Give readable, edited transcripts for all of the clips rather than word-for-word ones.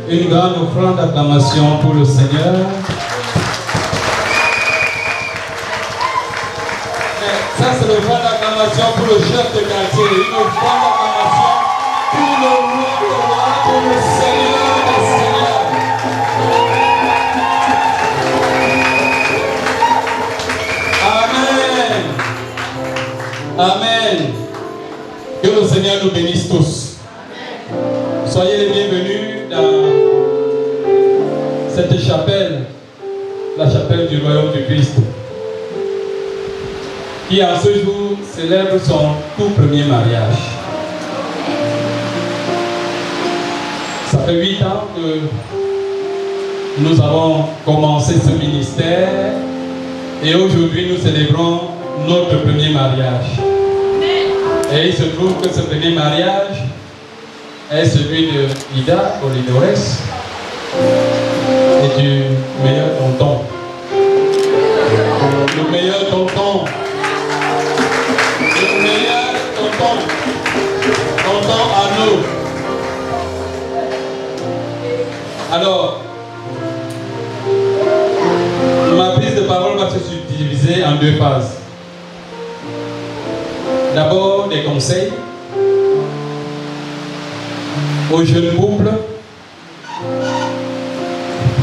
Une grande offrande d'acclamation pour le Seigneur. Ça, c'est l'offrande d'acclamation pour le chef de quartier. Une offrande d'acclamation pour le roi de roi, pour le Seigneur des seigneurs. Amen. Amen. Que le Seigneur nous bénisse tous. Soyez les bienvenus dans cette chapelle, la chapelle du royaume du Christ, qui en ce jour célèbre son tout premier mariage. Ça fait 8 ans que nous avons commencé ce ministère et aujourd'hui nous célébrons notre premier mariage. Et il se trouve que ce premier mariage est celui de Ida Olidores et du meilleur tonton. Le meilleur tonton. Le meilleur tonton. Tonton Arnaud. Alors, ma prise de parole va se subdiviser en 2 phases. D'abord, des conseils aux jeunes couples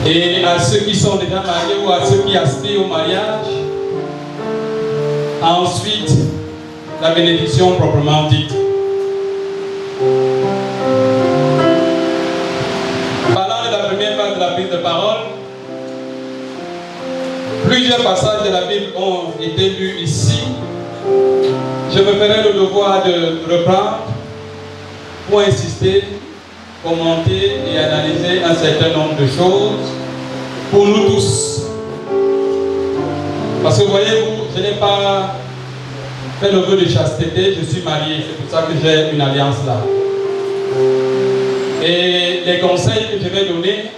et à ceux qui sont déjà mariés ou à ceux qui aspirent au mariage. Ensuite, la bénédiction proprement dite. Parlant de la première phase de la prise de parole, plusieurs passages de la Bible ont été lus ici. Je me ferai le devoir de reprendre pour insister, commenter et analyser un certain nombre de choses pour nous tous. Parce que voyez-vous, je n'ai pas fait le vœu de chasteté, je suis marié, c'est pour ça que j'ai une alliance là. Et les conseils que je vais donner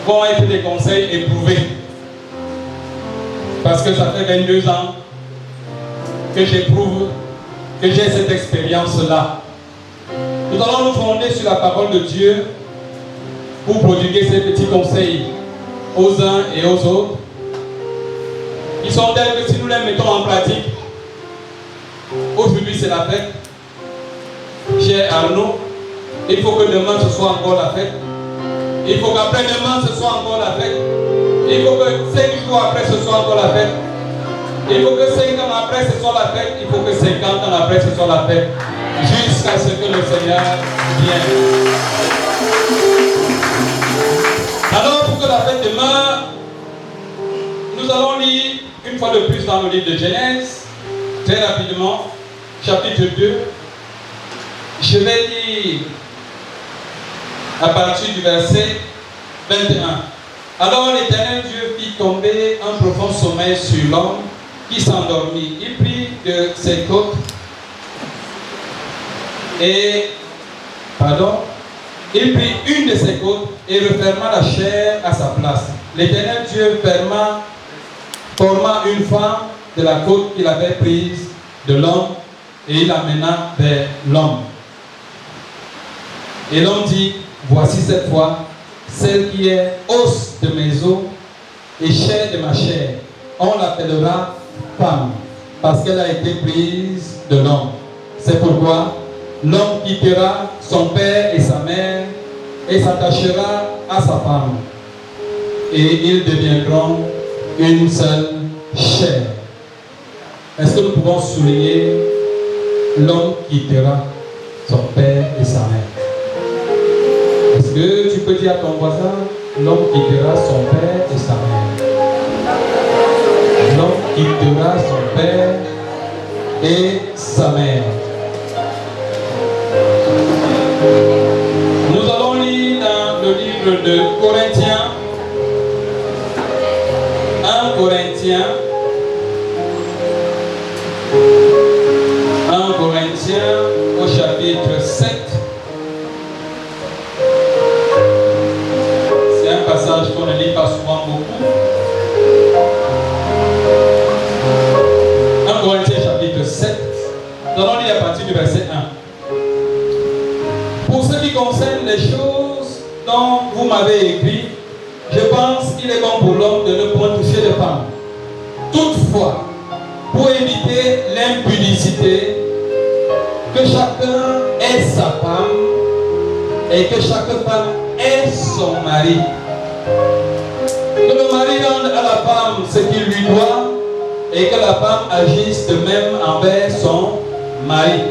vont être des conseils éprouvés. Parce que ça fait 22 ans que j'éprouve, que j'ai cette expérience-là. Nous allons nous fonder sur la parole de Dieu pour prodiguer ces petits conseils aux uns et aux autres. Ils sont tels que si nous les mettons en pratique, aujourd'hui c'est la fête. Cher Arnaud, il faut que demain ce soit encore la fête. Il faut qu'après-demain ce soit encore la fête. Il faut que 5 jours après ce soit encore la fête. Il faut que 5 ans après ce soit la fête. Il faut que 50 ans après ce soit la fête. Jusqu'à ce que le Seigneur vienne. Alors pour que la fête demeure, nous allons lire une fois de plus dans le livre de Genèse, très rapidement, chapitre 2. Je vais lire à partir du verset 21. Alors l'Éternel Dieu fit tomber un profond sommeil sur l'homme qui s'endormit. Il prit de ses côtes il prit une de ses côtes et referma la chair à sa place. L'Éternel Dieu forma une femme de la côte qu'il avait prise de l'homme et il l'amena vers l'homme. Et l'homme dit, voici cette fois celle qui est os de mes os et chair de ma chair. On l'appellera femme parce qu'elle a été prise de l'homme. C'est pourquoi l'homme quittera son père et sa mère et s'attachera à sa femme. Et ils deviendront une seule chair. Est-ce que nous pouvons souligner l'homme quittera son père et sa mère? Est-ce que tu peux dire à ton voisin, l'homme quittera son père et sa mère? L'homme quittera son père et sa mère. Nous allons lire dans le livre de Corinthiens, 1 Corinthiens, au chapitre 7. C'est un passage qu'on ne lit pas souvent beaucoup. 1 Corinthiens chapitre 7. Nous allons lire à partir du verset 1. Pour ce qui concerne les choses dont vous m'avez écrit, je pense qu'il est bon pour l'homme de ne point toucher de femme. Toutefois, pour éviter l'impudicité, que chacun ait sa femme et que chaque femme ait son mari. Que le mari donne à la femme ce qu'il lui doit et que la femme agisse de même envers son mari.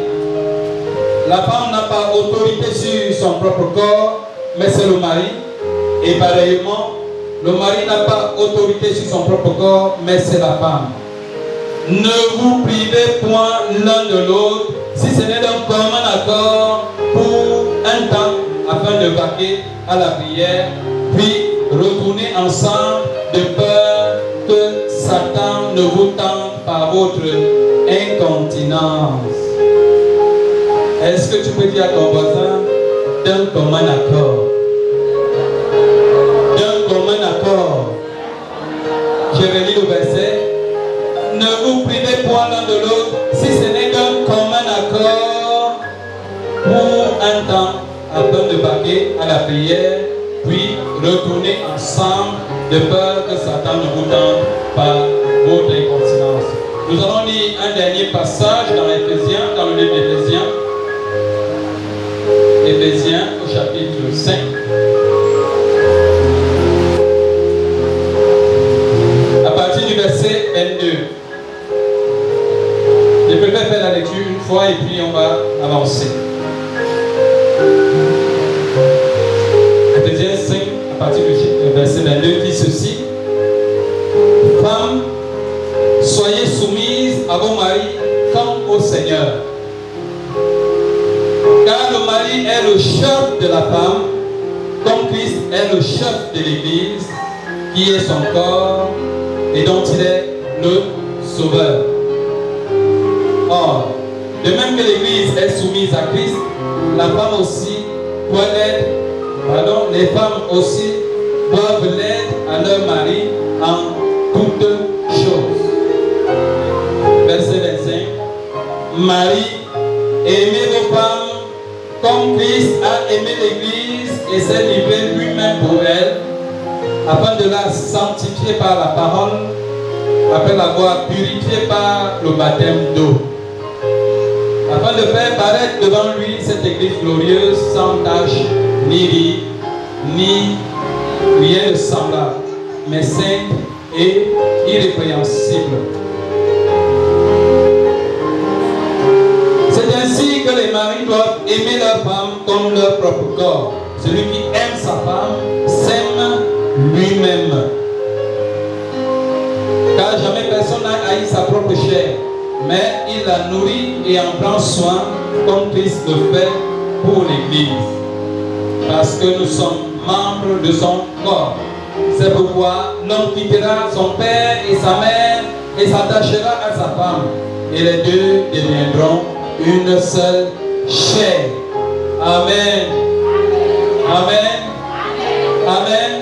La femme n'a pas autorité sur son propre corps, mais c'est le mari. Et pareillement, le mari n'a pas autorité sur son propre corps, mais c'est la femme. Ne vous privez point l'un de l'autre, si ce n'est d'un commun accord pour un temps, afin de vaquer à la prière, puis retourner ensemble de peur que Satan ne vous tente par votre incontinence. Est-ce que tu peux dire à ton voisin, d'un commun accord? D'un commun accord. Je relis le verset. Ne vous privez point l'un de l'autre, si ce n'est qu'un commun accord pour un temps, afin de vaquer à la prière, puis retourner ensemble de peur que Satan ne vous tente par votre incontinence. Nous allons lire un dernier passage dans Éphésiens, dans le livre d'Éphésiens. Éphésiens au chapitre 5. À partir du verset 22. Je préfère faire la lecture une fois et puis on va avancer. Éphésiens 5, à partir du verset 22, dit ceci. Femmes, soyez soumises à vos maris comme au Seigneur. Car le mari est le chef de la femme, comme Christ est le chef de l'Église, qui est son corps et dont il est le sauveur. Or, de même que l'Église est soumise à Christ, la femme aussi doit l'être, les femmes aussi doivent l'être à leur mari en toutes choses. Verset 25. Marie, aimez vos femmes comme Christ a aimé l'Église et s'est livré lui-même pour elle, afin de la sanctifier par la parole, après l'avoir purifiée par le baptême d'eau, afin de faire paraître devant lui cette Église glorieuse, sans tache, ni rie, ni rien de semblable, mais sainte et irrépréhensible. C'est ainsi que les maris doivent aimer leur femme comme leur propre corps. Celui qui aime sa femme s'aime lui-même. Car jamais personne n'a haï sa propre chair, mais il la nourrit et en prend soin, comme Christ le fait pour l'Église. Parce que nous sommes membres de son corps. C'est pourquoi l'homme quittera son père et sa mère et s'attachera à sa femme. Et les deux deviendront une seule chair. Amen. Amen. Amen.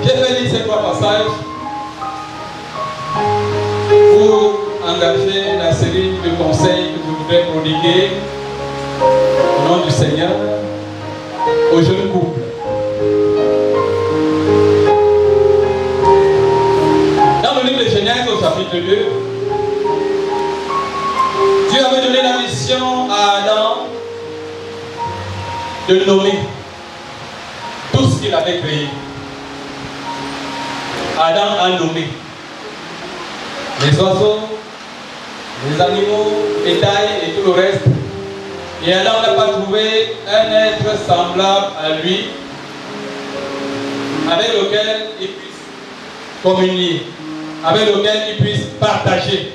Je vais lire ces trois passages pour engager la série de conseils que je voudrais prodiguer au nom du Seigneur aux jeunes couples. Dans le livre de Genèse au chapitre 2, Dieu avait donné la mission à Adam de nommer tout ce qu'il avait créé. Adam a nommé les oiseaux, les animaux, les tailles et tout le reste. Et Adam n'a pas trouvé un être semblable à lui avec lequel il puisse communier, avec lequel il puisse partager.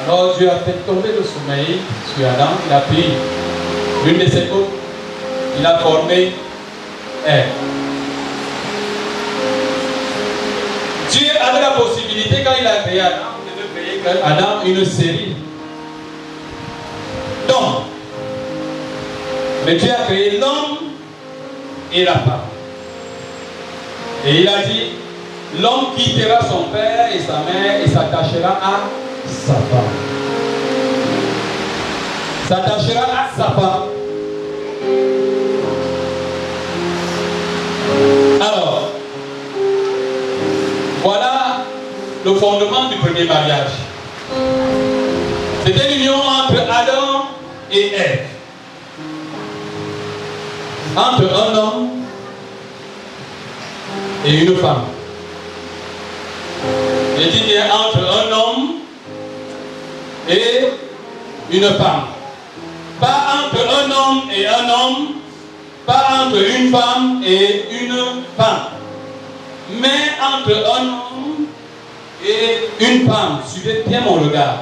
Alors Dieu a fait tomber le sommeil sur Adam, il a pris l'une de ses côtes, il a formé Ève. Dieu avait la possibilité, quand il a créé Adam, de créer Adam une série d'hommes. Mais Dieu a créé l'homme et la femme. Et il a dit, l'homme quittera son père et sa mère et s'attachera à sa femme. S'attachera à sa femme. le fondement du premier mariage. C'était l'union entre Adam et Ève. Entre un homme et une femme. Je dis bien entre un homme et une femme. Pas entre un homme et un homme, pas entre une femme et une femme, mais entre un homme et une femme. Suivez bien mon regard.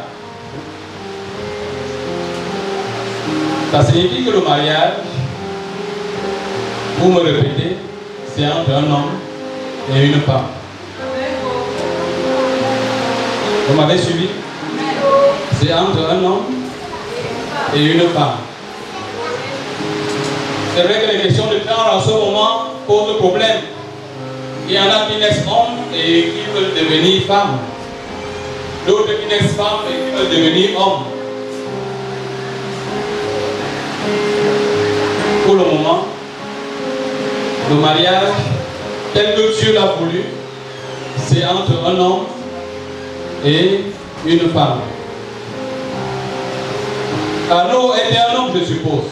Ça signifie que le mariage, vous me répétez, c'est entre un homme et une femme. Vous m'avez suivi? C'est entre un homme et une femme. C'est vrai que les questions de genre en ce moment posent problème. Il y en a qui naissent hommes et qui veulent devenir femmes. D'autres qui naissent femmes et qui veulent devenir hommes. Pour le moment, le mariage, tel que Dieu l'a voulu, c'est entre un homme et une femme. Arnaud était un homme, je suppose.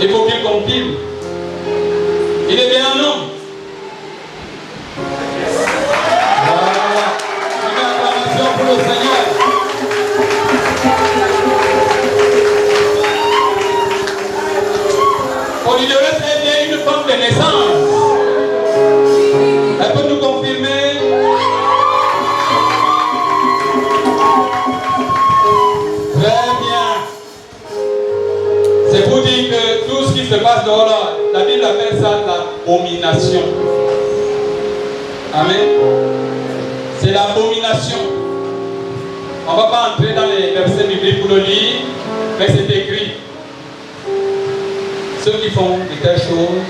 Il faut qu'il confirme. Il est bien un homme. Voilà. Une acclamation pour le Seigneur. Polydomès est bien une femme de naissance. Elle peut nous confirmer. Très bien. C'est pour dire que tout ce qui se passe dehors là, la Bible appelle ça l'abomination. Amen. C'est l'abomination. On ne va pas entrer dans les versets bibliques pour le lire, mais c'est écrit. Ceux qui font de telles choses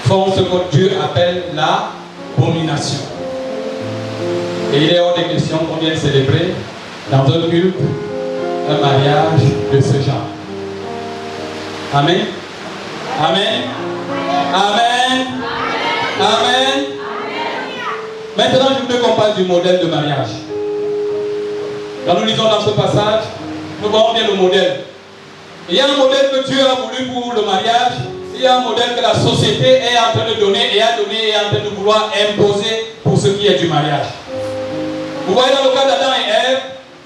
font ce que Dieu appelle l'abomination. Et il est hors de question qu'on vienne célébrer dans un culte un mariage de ce genre. Amen. Amen. Amen. Amen. Maintenant, je voudrais qu'on parle du modèle de mariage. Quand nous lisons dans ce passage, nous voyons bien le modèle. Il y a un modèle que Dieu a voulu pour le mariage. Il y a un modèle que la société est en train de donner et a donné et est en train de vouloir imposer pour ce qui est du mariage. Vous voyez dans le cas d'Adam et Ève,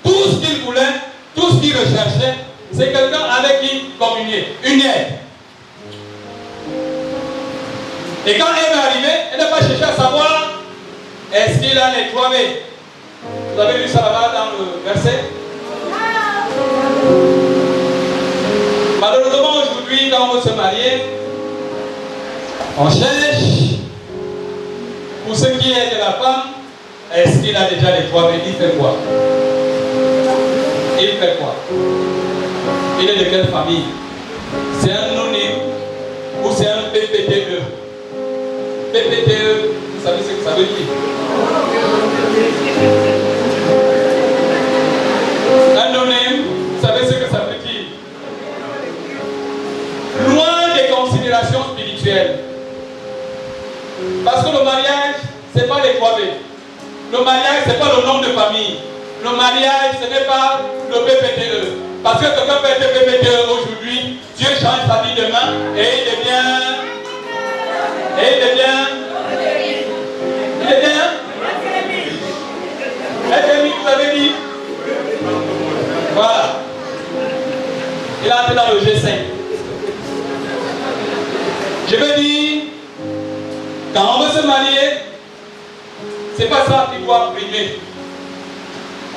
tout ce qu'ils voulaient, tout ce qu'ils recherchaient, c'est quelqu'un avec qui communier, une aide. Et quand Ève est arrivée, elle n'a pas cherché à savoir est-ce qu'il a nettoyé. Vous avez lu ça là-bas dans le verset? Malheureusement aujourd'hui, quand on veut se marier, on cherche pour ce qui est de la femme, est-ce qu'il a déjà nettoyé? Il fait quoi? Il fait quoi? Il est de quelle famille? C'est un anonyme ou c'est un PPTE? PPTE, vous savez ce que ça veut dire? Anonyme, vous savez ce que ça veut dire? Loin des considérations spirituelles. Parce que le mariage, ce n'est pas les croisés. Le mariage, ce n'est pas le nom de famille. Le mariage, ce n'est pas le PPTE. Parce que quelqu'un peut être PPTE aujourd'hui, Dieu change sa vie demain et il devient. Et il devient. Il devient. FMI, vous avez dit. Voilà. Il a entré dans le G5. Je veux dire, quand on veut se marier, c'est pas ça qui doit primer.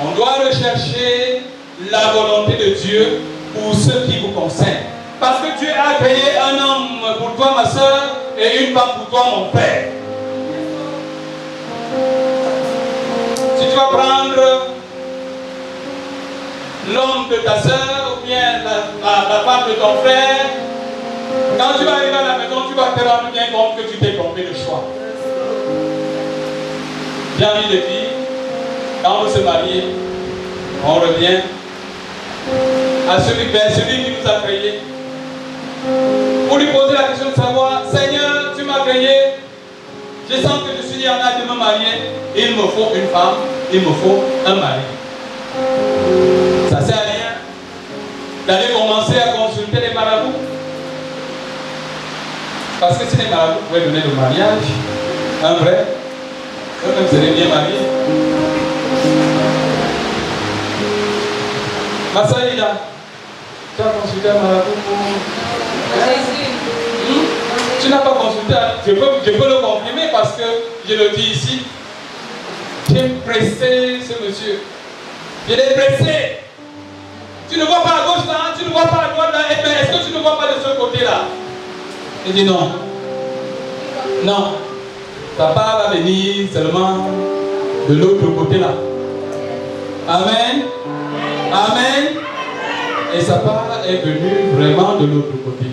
On doit rechercher la volonté de Dieu pour ce qui vous concerne. Parce que Dieu a créé un homme pour toi, ma soeur, et une femme pour toi, mon père. Si tu vas prendre l'homme de ta soeur ou bien la femme de ton frère, quand tu vas arriver à la maison, tu vas te rendre bien compte que tu t'es trompé de choix. J'ai envie de dire, quand on veut se marier, on revient à celui qui nous a créés. Pour lui poser la question de savoir, Seigneur, tu m'as créé, je sens que je suis y en a de me marier, il me faut une femme, il me faut un mari. Ça ne sert à rien d'aller commencer à consulter les marabouts. Parce que si les marabouts pouvaient donner le mariage, un vrai, eux-mêmes seraient bien mariés. Massaïda, tu as consulté un marabout pour... Tu n'as pas consulté, je peux le confirmer parce que je le dis ici. J'ai pressé ce monsieur. Je l'ai pressé. Tu ne vois pas à gauche là, tu ne vois pas à droite là, et bien est-ce que tu ne vois pas de ce côté là? Il dit non. Non. Papa va venir seulement de l'autre côté là. Amen. Amen. Et sa part est venue vraiment de l'autre côté.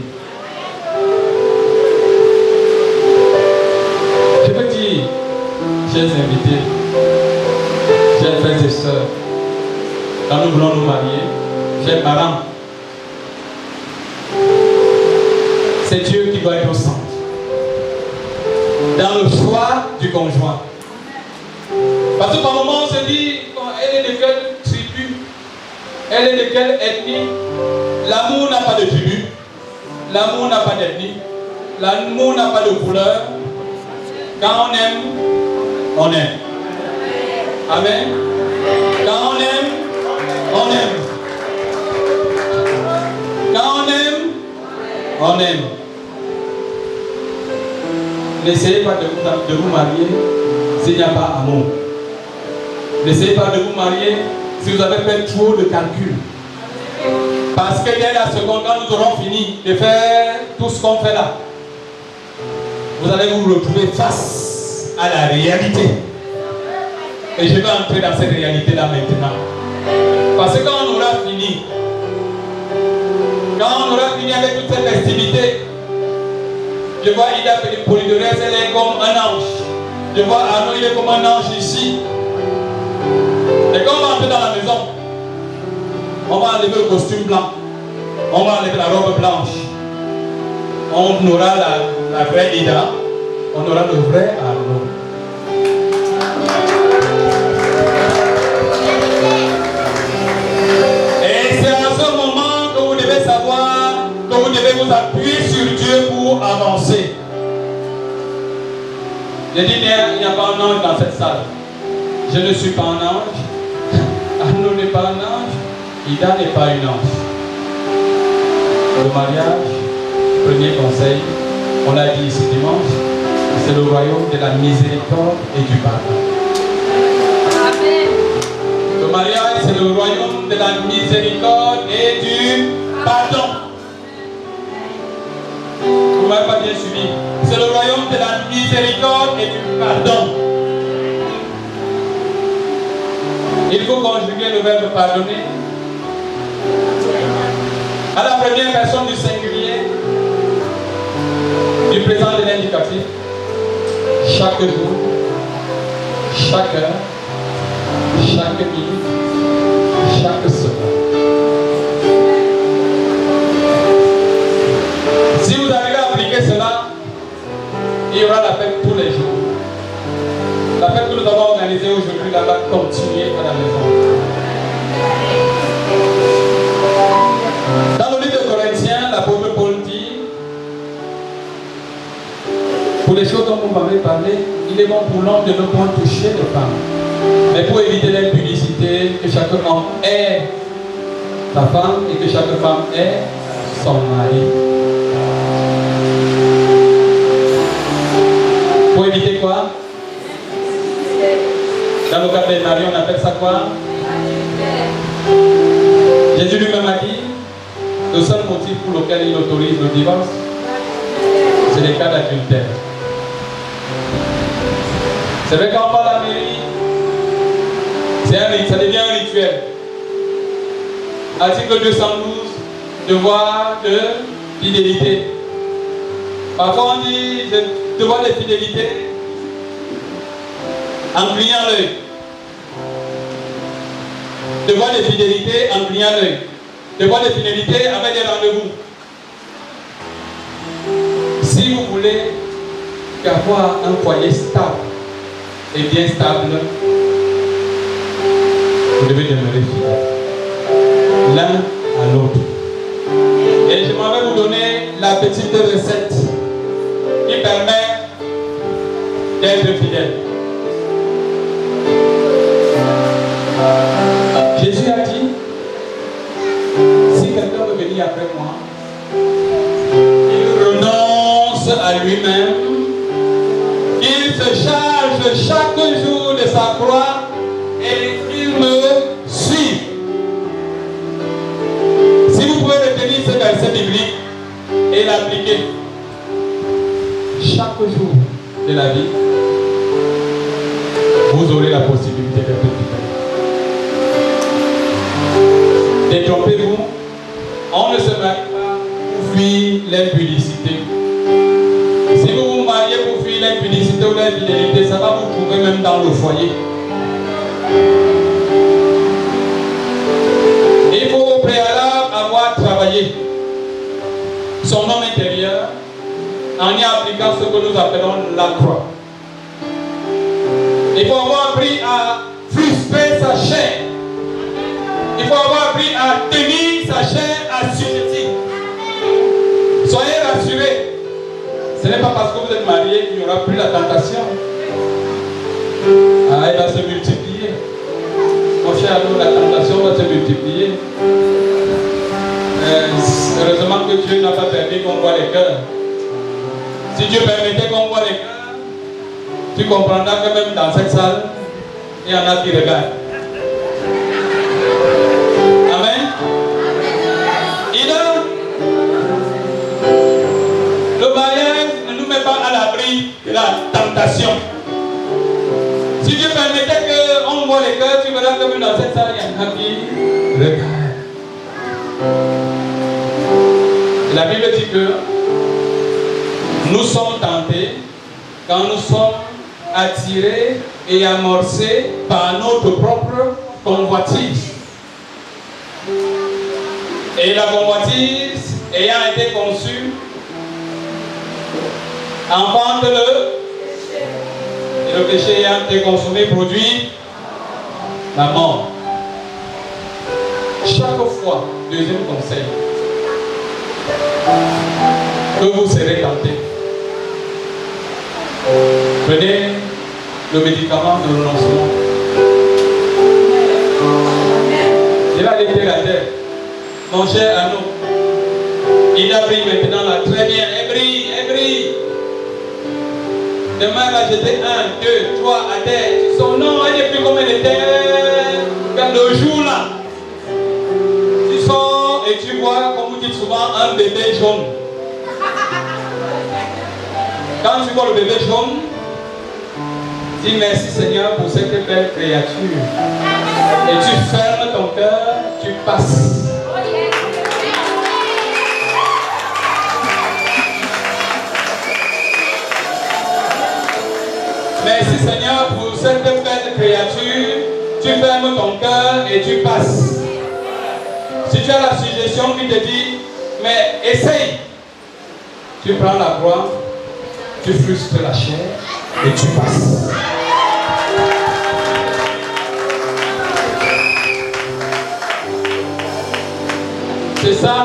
Je veux dire, chers invités, chers frères et sœurs, quand nous voulons nous marier, chers parents, c'est Dieu qui doit être au centre. Dans le choix du conjoint. Parce que par moment on se dit, elle est de quelle tribu? Elle est de quelle ethnie? L'amour n'a pas de tribu. L'amour n'a pas d'ethnie. L'amour n'a pas de couleur. Quand on aime, on aime. Amen. Quand on aime, on aime. Quand on aime, on aime. N'essayez pas de vous marier s'il n'y a pas amour. N'essayez pas de vous marier si vous avez fait trop de calculs. Parce que dès la seconde, quand nous aurons fini de faire tout ce qu'on fait là, vous allez vous retrouver face à la réalité. Et je vais entrer dans cette réalité-là maintenant. Parce que quand on aura fini, avec toute cette festivité, je vois Ida Polydorès, elle est comme un ange. Je vois Arnaud, il est comme un ange ici. Et quand on va entrer dans la maison, on va enlever le costume blanc, on va enlever la robe blanche. On aura la vraie Ida, on aura le vrai Arnaud. Et c'est à ce moment que vous devez savoir que vous devez vous appuyer sur Dieu pour avancer. Je dis, il n'y a pas un ange dans cette salle. Je ne suis pas un ange. Arnaud n'est pas un ange. Ida n'est pas une ange. Le mariage, premier conseil, on l'a dit ici dimanche, c'est le royaume de la miséricorde et du pardon. Le mariage, c'est le royaume de la miséricorde et du pardon. Vous ne m'avez pas bien suivi. C'est le royaume de la miséricorde et du pardon. Il faut conjuguer le verbe pardonner à la première personne du singulier, du présent de l'indicatif, chaque jour, chaque heure, chaque minute, chaque seconde. Si vous arrivez à appliquer cela, il y aura la fête tous les jours. La fête que nous avons organisée aujourd'hui là-bas continuer à la maison. Dans le livre de Corinthiens, l'apôtre Paul dit, pour les choses dont vous m'avez parlé, il est bon pour l'homme de ne pas toucher les femmes. Mais pour éviter l'impudicité, que chaque homme ait sa femme et que chaque femme ait son mari. Pour éviter quoi? Dans le cas des maris, on appelle ça quoi? Jésus lui-même a dit, le seul motif pour lequel il autorise le divorce, c'est les cas d'adultère. C'est vrai quand on parle à la mairie, ça devient un rituel. Article 212, devoir de fidélité. Parfois on dit devoir de fidélité en clignant l'œil. Devoir de fidélité en clignant l'œil. Devoir de fidélité avec des rendez-vous. Si vous voulez avoir un foyer stable, et bien stable, vous devez demeurer fidèles l'un à l'autre. Et je m'en vais vous donner la petite recette qui permet d'être fidèle. Jésus a dit, si quelqu'un veut venir après moi, il renonce à lui-même, il se charge chaque jour de sa croix et il me suit. Si vous pouvez retenir ce verset biblique et l'appliquer chaque jour de la vie, vous aurez la possibilité d'être fidèle. Détrompez-vous, on ne se marie pas pour fuir l'impudicité. Si vous vous mariez pour fuir l'impudicité ou l'infidélité, ça va vous trouver même dans le foyer. Il faut au préalable avoir travaillé son homme intérieur en y appliquant ce que nous appelons la croix. Il faut avoir appris à frustrer sa chair. Il faut avoir appris à tenir sa chair assujettie. Soyez rassurés. Ce n'est pas parce que vous êtes marié qu'il n'y aura plus la tentation. Ah, elle va se multiplier. Mon cher ami, la tentation va se multiplier. Heureusement que Dieu n'a pas permis qu'on voit les cœurs. Si Dieu permettait qu'on voit les cœurs, tu comprendras que même dans cette salle, il y en a qui regardent. Amen. Et donc, le mariage ne nous met pas à l'abri de la tentation. Si Dieu permettait qu'on voit les cœurs, tu verras que même dans cette salle, il y en a qui regardent. Et la Bible dit que nous sommes tentés quand nous sommes attirés et amorcés par notre propre convoitise. Et la convoitise ayant été conçue, enfante le péché. Et le péché ayant été consommé produit la mort. Chaque fois, deuxième conseil, que vous serez tentés, prenez le médicament de renoncement. Il a été la terre. Mon cher Arnaud, il a brillé maintenant là, très bien. Elle brille, elle brille. Demain, elle va jeter 1, 2, 3 à terre. Son nom, elle n'est plus comme elle était. Quand le jour là, tu sors et tu vois, comme vous dites souvent, un bébé jaune. Quand tu vois le bébé jaune, dis merci Seigneur pour cette belle créature. Et tu fermes ton cœur, tu passes. Merci Seigneur pour cette belle créature. Tu fermes ton cœur et tu passes. Si tu as la suggestion qui te dit, mais essaye, tu prends la croix, tu frustres la chair et tu passes. C'est ça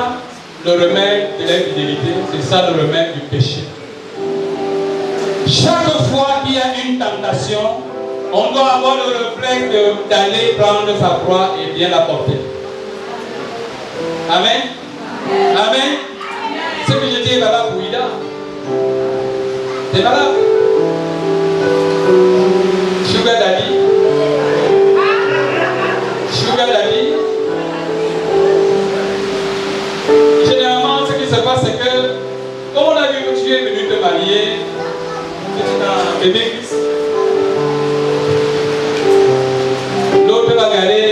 le remède de l'infidélité, c'est ça le remède du péché. Chaque fois qu'il y a une tentation, on doit avoir le réflexe d'aller prendre sa croix et bien la porter. Amen. Amen. Ce que je dis est valable pour Ida. C'est valable. Sugar Daddy. Sugar Daddy. Généralement, ce qui se passe, c'est que, comme on a vu que tu es venu te marier, tu es un bébé Christ. L'autre va garder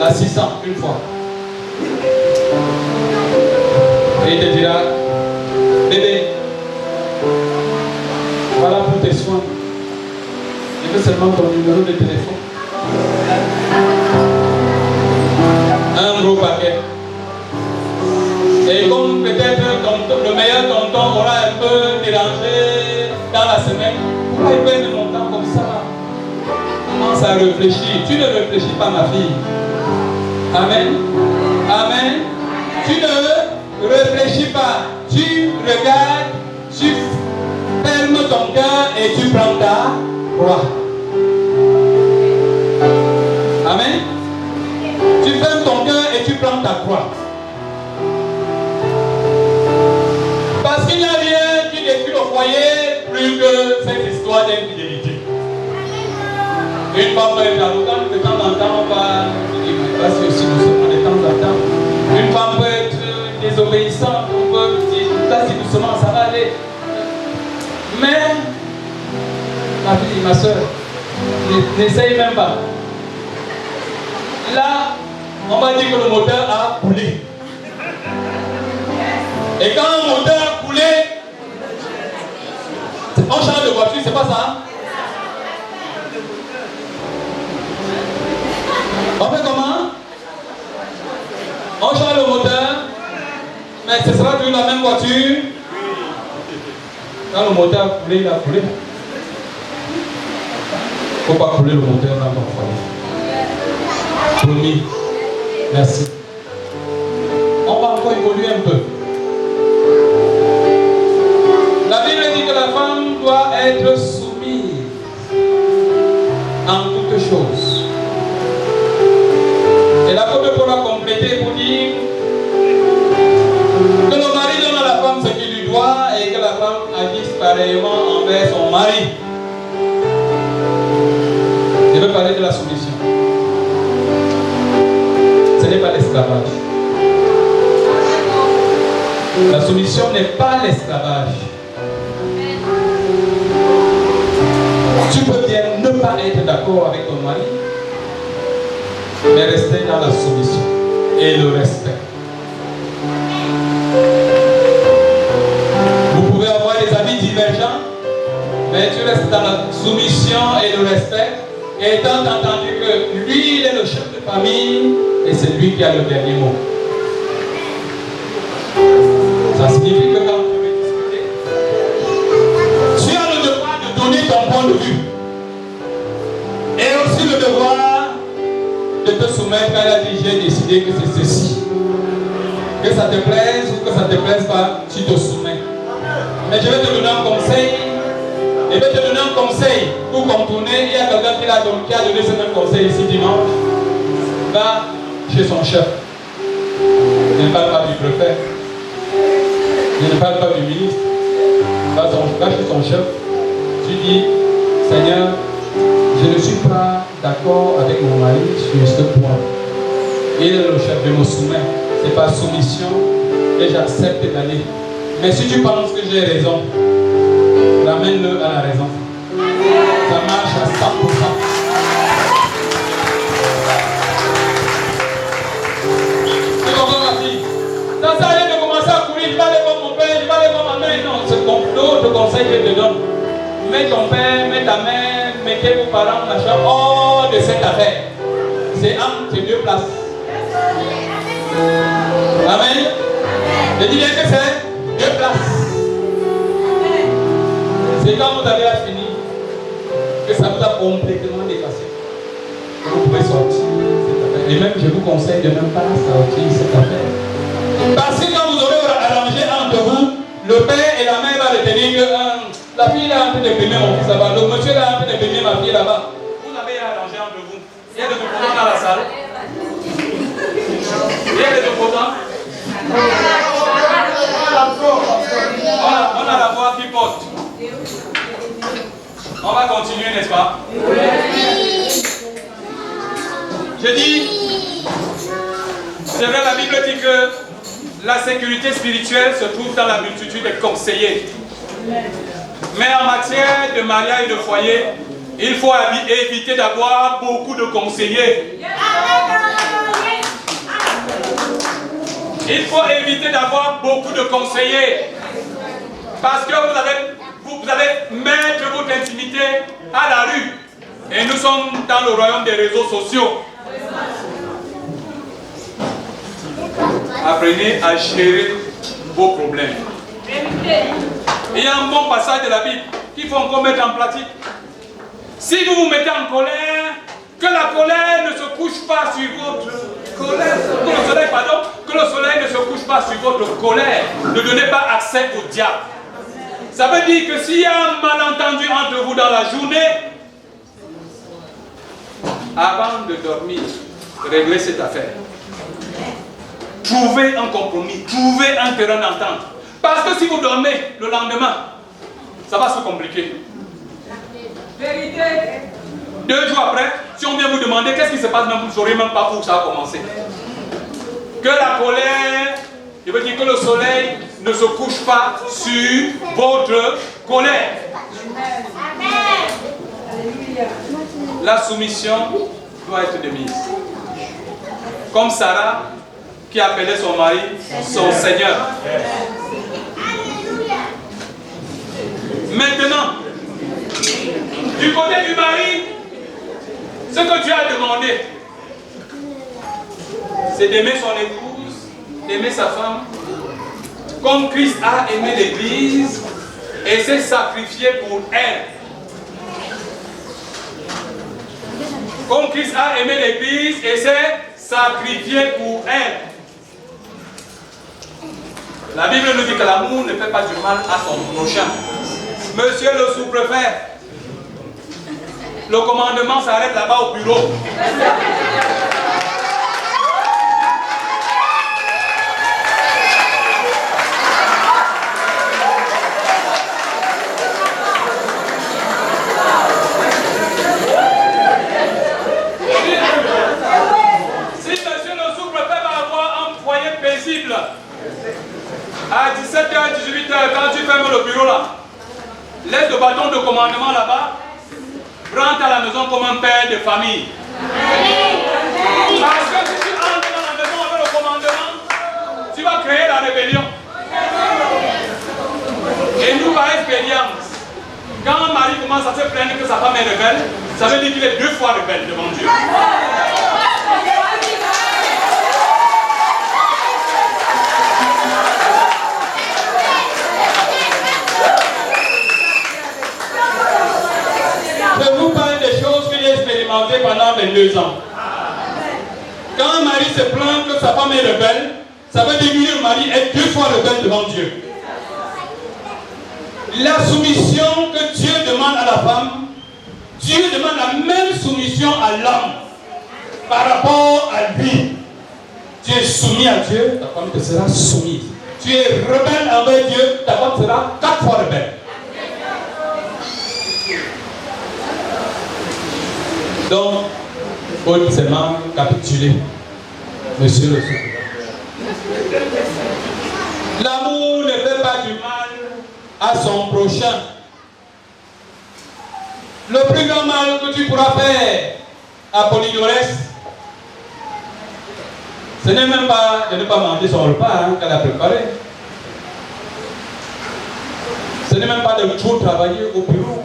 la 600 une fois. Et il te dira, bébé, voilà pour tes soins. Je veux seulement ton numéro de téléphone. Un gros paquet. Et comme peut-être le meilleur tonton aura un peu dérangé dans la semaine, pourquoi il paye le montant comme ça? commences à réfléchir. Tu ne réfléchis pas, ma fille. Amen. Amen. Tu ne réfléchis pas. Tu regardes, tu fermes ton cœur et tu prends ta croix. Amen. Tu fermes ton cœur et tu prends ta croix. Parce qu'il n'y a rien qui détruit le foyer plus que cette histoire d'infidélité. Une femme peut être arrogante, de temps en temps, on va dire, aussi doucement de temps en temps. Une femme peut être désobéissante, on peut dire, vas-y doucement, ça va aller. Mais, ma fille, ma soeur, n'essaye même pas. Là, on va dire que le moteur a coulé. Et quand un moteur a coulé, on change de voiture, c'est pas ça? On fait comment? On change le moteur, mais ce sera toujours la même voiture. Quand le moteur a coulé, il a coulé. Il ne faut pas couler le moteur dans ton foyer. Promis. Merci. On va encore évoluer un peu. La Bible dit que la femme doit être soumise en toutes choses. Et l'apôtre Paul a complété pour dire que le mari donne à la femme ce qu'il lui doit et que la femme agisse pareillement envers son mari. Je veux parler de la soumission. Ce n'est pas l'esclavage. La soumission n'est pas l'esclavage. Tu peux bien ne pas être d'accord avec ton mari, mais rester dans la soumission et le respect. Vous pouvez avoir des avis divergents, mais tu restes dans la soumission et le respect, étant entendu que lui, il est le chef de famille et c'est lui qui a le dernier mot. Ça signifie que quand tu veux discuter, tu as le devoir de donner ton point de vue. Et aussi le devoir de te soumettre quand elle a dit j'ai décidé que c'est ceci. Que ça te plaise ou que ça ne te plaise pas, tu te soumets. Mais je vais te donner un conseil. Je vais te donner un conseil pour contourner. Il y a quelqu'un qui a donné ce même conseil ici dimanche. Va chez son chef. Je ne parle pas du préfet. Je ne parle pas du ministre. Va chez son chef. Tu dis, Seigneur, je ne suis pas d'accord avec mon mari sur ce point. Il est le chef, je me soumets. C'est par soumission et j'accepte d'aller. Mais si tu penses que j'ai raison, ramène-le à la raison. Ça marche à 100%. Tu comprends ma fille? Ça sert à rien de commencer à courir, je vais aller voir mon père, je vais aller voir ma mère. Non, c'est l'autre conseil que je te donne. Mets ton père, mets ta mère, mettez vos parents, machin, hors de cette affaire. C'est entre ces deux places. Amen. Je dis bien que c'est deux places. C'est quand vous avez fini que ça vous a complètement dépassé. Vous pouvez sortir cette affaire. Et même je vous conseille de ne même pas sortir cette affaire. Parce que quand vous aurez arrangé entre vous, le père et la mère vont retenir que la fille est en train de primer mon fils là-bas, le monsieur est en train de primer ma fille là-bas. Vous avez arrangé entre vous. Il y a des opposants dans la salle. Il y a des opposants. On a la voix qui porte. On va continuer, n'est-ce pas? Je dis, c'est vrai, la Bible dit que la sécurité spirituelle se trouve dans la multitude des conseillers. Mais en matière de mariage et de foyer, il faut éviter d'avoir beaucoup de conseillers. Il faut éviter d'avoir beaucoup de conseillers. Parce que vous allez mettre votre intimité à la rue. Et nous sommes dans le royaume des réseaux sociaux. Apprenez à gérer vos problèmes. Il y a un bon passage de la Bible qu'il faut encore mettre en pratique. Si vous vous mettez en colère, Que la colère ne se couche pas sur votre colère. Que le soleil ne se couche pas sur votre colère. Ne donnez pas accès au diable. Ça veut dire que s'il y a un malentendu entre vous dans la journée, avant de dormir, réglez cette affaire. Trouvez un compromis, trouvez un terrain d'entente. Parce que si vous dormez le lendemain, ça va se compliquer. Vérité. 2 jours après, si on vient vous demander qu'est-ce qui se passe, même vous ne saurez même pas où ça a commencé. Que la colère, je veux dire que le soleil ne se couche pas sur votre colère. La soumission doit être de mise. Comme Sarah qui appelait son mari son Seigneur. Maintenant, du côté du mari, ce que Dieu a demandé, c'est d'aimer son épouse, d'aimer sa femme, comme Christ a aimé l'Église et s'est sacrifié pour elle. Comme Christ a aimé l'Église et s'est sacrifié pour elle. La Bible nous dit que l'amour ne fait pas du mal à son prochain. Monsieur le sous-préfet, le commandement s'arrête là-bas au bureau. Si monsieur le sous-préfet va avoir un foyer paisible, à 17h, 18h, quand tu fermes le bureau là, laisse le bâton de commandement là-bas, rentre à la maison comme un père de famille. Parce que si tu entres dans la maison avec le commandement, tu vas créer la rébellion. Et nous, par expérience, quand un mari commence à se plaindre que sa femme est rebelle, ça veut dire qu'il est 2 fois rebelle devant Dieu. Je vous parle des choses que j'ai expérimentées pendant 22 ans. Quand un mari se plaint que sa femme est rebelle, ça veut dire que le mari est 2 fois rebelle devant Dieu. La soumission que Dieu demande à la femme, Dieu demande la même soumission à l'homme par rapport à lui. Tu es soumis à Dieu, ta femme te sera soumise. Tu es rebelle envers Dieu, ta femme sera 4 fois rebelle. Donc, faut seulement capituler, monsieur le sous-préfet. L'amour ne fait pas du mal à son prochain. Le plus grand mal que tu pourras faire à Polydorès, ce n'est même pas de ne pas manger son repas qu'elle a préparé. Ce n'est même pas de trop travailler au bureau.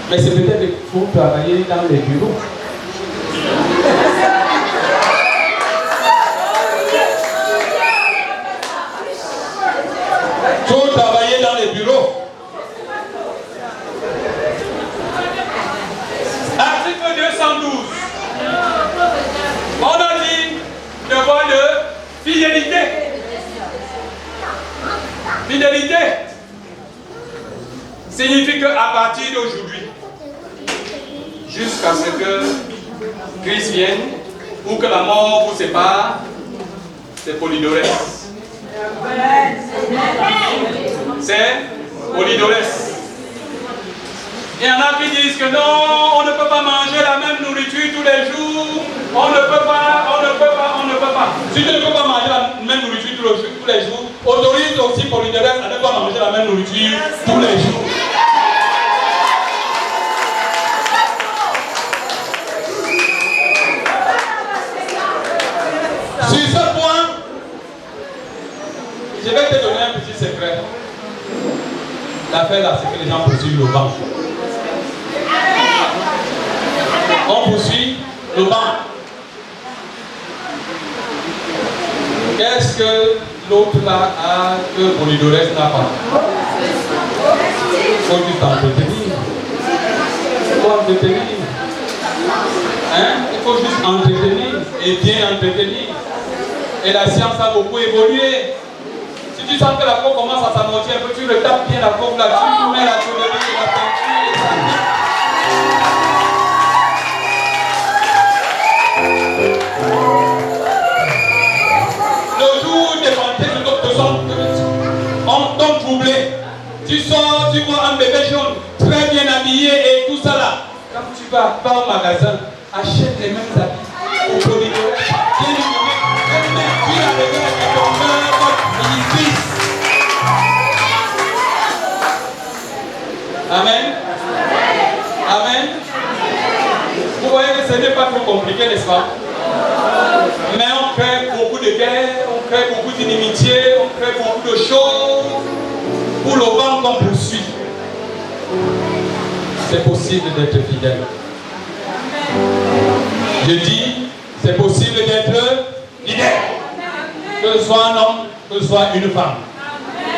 Mais c'est peut-être qu'il faut travailler dans les bureaux. Il faut travailler dans les bureaux. Article 212. On a dit devoir de fidélité. Fidélité signifie qu'à partir d'aujourd'hui, jusqu'à ce que Christ vienne ou que la mort vous sépare, c'est Polydorès. C'est Polydorès. Il y en a qui disent que non, on ne peut pas manger la même nourriture tous les jours. On ne peut pas. Si tu ne peux pas manger la même nourriture tous les jours, autorise aussi Polydorès à ne pas manger la même nourriture tous les jours. Sur ce point, je vais te donner un petit secret. L'affaire là, c'est que les gens poursuivent le banc. On poursuit le banc. Qu'est-ce que l'autre là a que Polydorès n'a pas? Il faut du temps de tenir. Il faut entretenir. Hein? Il faut juste entretenir et bien entretenir. Et la science a beaucoup évolué. Si tu sens que la peau commence à s'amortir un peu, tu retapes bien la peau là-dessus, tu mets la tôlerie et la peinture et ça. Le jour des banquets de notre besoin, on tombe troublé. Tu sors, tu vois un bébé jaune, très bien habillé et tout ça là. Quand tu vas au magasin, achète les mêmes habits au produit. Tu la regardes et ton cœur il visse. Amen. Amen. Vous voyez que ce n'est pas trop compliqué, n'est-ce pas? Mais on crée beaucoup de guerres, on crée beaucoup d'inimitiés, on crée beaucoup de choses pour le vent qu'on poursuit. C'est possible d'être fidèle. Je dis, c'est possible d'être fidèle. Que ce soit un homme, que ce soit une femme.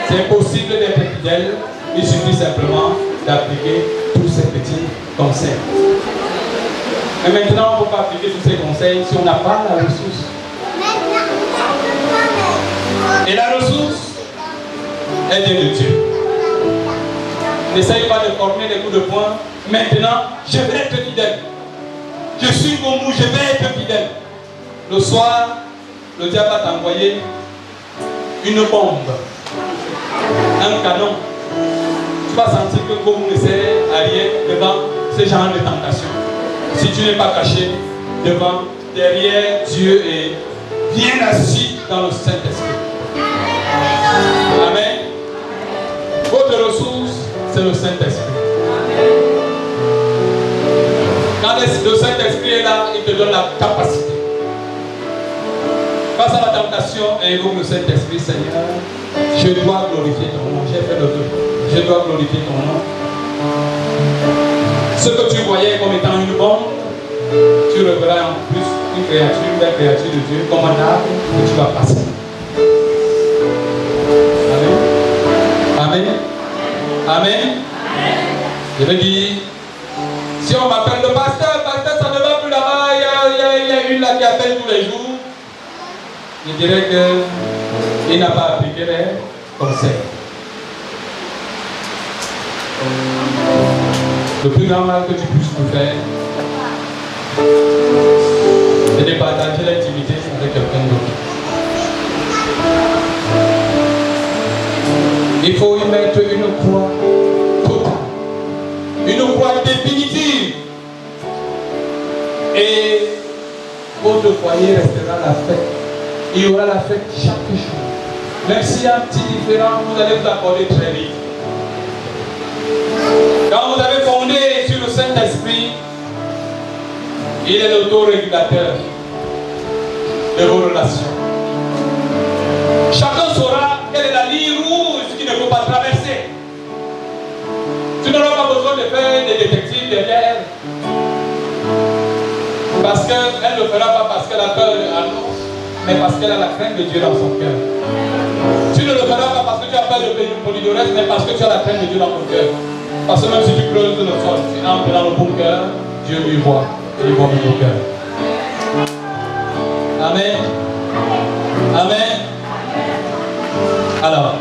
C'est possible d'être fidèle. Il suffit simplement d'appliquer tous ces petits conseils. Mais maintenant, on ne peut pas appliquer tous ces conseils si on n'a pas la ressource. Et la ressource, elle vient de Dieu. N'essaye pas de former des coups de poing. Maintenant, je vais être fidèle. Je suis comme vous, je vais être fidèle. Le soir, le diable va t'envoyer une bombe, un canon. Tu vas sentir que vous ne sert à rien devant ce genre de tentation. Si tu n'es pas caché devant, derrière Dieu et bien assis dans le Saint-Esprit. Amen. Votre ressource, c'est le Saint-Esprit. Quand le Saint-Esprit est là, il te donne la capacité. Face à la tentation, invoque le Saint-Esprit, Seigneur, je dois glorifier ton nom. J'ai fait le deux. Je dois glorifier ton nom. Ce que tu voyais comme étant une bombe, tu reverras en plus une belle créature de Dieu, comme un arbre que tu vas passer. Amen. Amen. Amen. Je vais dire, si on m'appelle le pasteur, ça ne va plus là-bas, il y a une là qui appelle tous les jours. Je dirais qu'il n'a pas appliqué les conseils. Le plus grand mal que tu puisses nous faire, c'est de partager l'intimité avec quelqu'un d'autre. Il faut y mettre une croix totale, une croix définitive. Et votre foyer restera la fête. Il y aura la fête chaque jour. Même s'il y a un petit différent, vous allez vous accorder très vite. Quand vous avez fondé sur le Saint-Esprit, il est l'autorégulateur de vos relations. Chacun saura quelle est la ligne rouge qu'il ne faut pas traverser. Tu n'auras pas besoin de faire des détectives derrière elle. Parce qu'elle ne le fera pas parce qu'elle a peur de l'annonce, mais parce qu'elle a la crainte de Dieu dans son cœur. Tu ne le feras pas parce que tu as peur de polydoresse, mais parce que tu as la crainte de Dieu dans ton cœur. Parce que même si tu creuses le sol, tu entres dans le bon cœur, Dieu lui voit et il voit ton cœur. Amen. Amen. Alors,